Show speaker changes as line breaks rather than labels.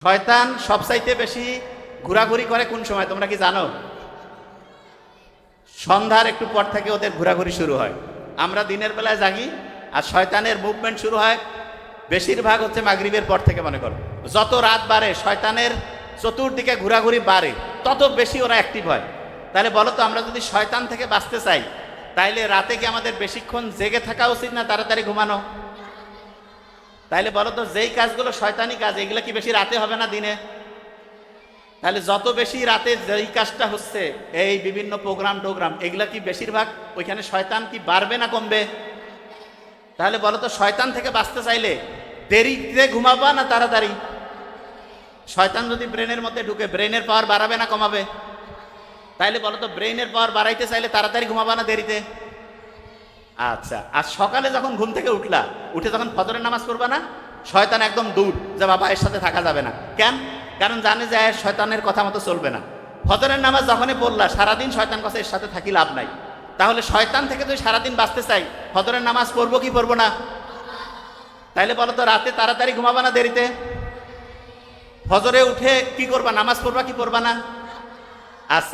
শয়তান সবচাইতে বেশি ঘোরাঘুরি করে কোন সময় তোমরা কি জানো? সন্ধ্যার একটু পর থেকে ওদের ঘোরাঘুরি শুরু হয়। আমরা দিনের বেলায় জাগি আর শয়তানের মুভমেন্ট শুরু হয় বেশিরভাগ হচ্ছে মাগরিবের পর থেকে। মনে করো যত রাত বাড়ে শয়তানের চতুর্দিকে ঘোরাঘুরি বাড়ে, তত বেশি ওরা অ্যাক্টিভ হয়। তাহলে বলো তো, আমরা যদি শয়তান থেকে বাঁচতে চাই তাইলে রাতে কি আমাদের বেশিক্ষণ জেগে থাকা উচিত না তাড়াতাড়ি ঘুমানো? তাইলে বলো তো, যেই কাজগুলো শয়তানি কাজ এগুলো কি বেশি রাতে হবে না দিনে? তাহলে যত বেশি রাতে যেই কাজটা হচ্ছে, এই বিভিন্ন প্রোগ্রাম এগুলা কি বেশিরভাগ ওইখানে শয়তান কি বাড়বে না কমবে? তাহলে বলো তো, শয়তান থেকে বাঁচতে চাইলে দেরিতে ঘুমাবা না তাড়াতাড়ি? শয়তান যদি ব্রেনের মধ্যে ঢুকে ব্রেনের পাওয়ার বাড়াবে না কমাবে? তাইলে বলো তো, ব্রেনের পাওয়ার বাড়াইতে চাইলে তাড়াতাড়ি ঘুমাবা না দেরিতে? আচ্ছা, আর সকালে যখন ঘুম থেকে উঠে যখন ফজরের নামাজ পড়বা না, শয়তান একদম দূর, যে বাবা এর সাথে থাকা যাবে না। কেন? কারণ জানে যে শয়তানের কথা মতো চলবে না। ফজরের নামাজ যখনই পড়লা, সারাদিন শয়তান কাছে এর সাথে থাকি লাভ নাই। তাহলে শয়তান থেকে যদি সারাদিন বাঁচতে চাই, ফজরের নামাজ পড়বো কি পড়বো না? তাইলে বলো তো, রাতে তাড়াতাড়ি ঘুমাবা না দেরিতে? ফজরে উঠে কি করবা, নামাজ পড়বা কি পড়বা না? আচ্ছা।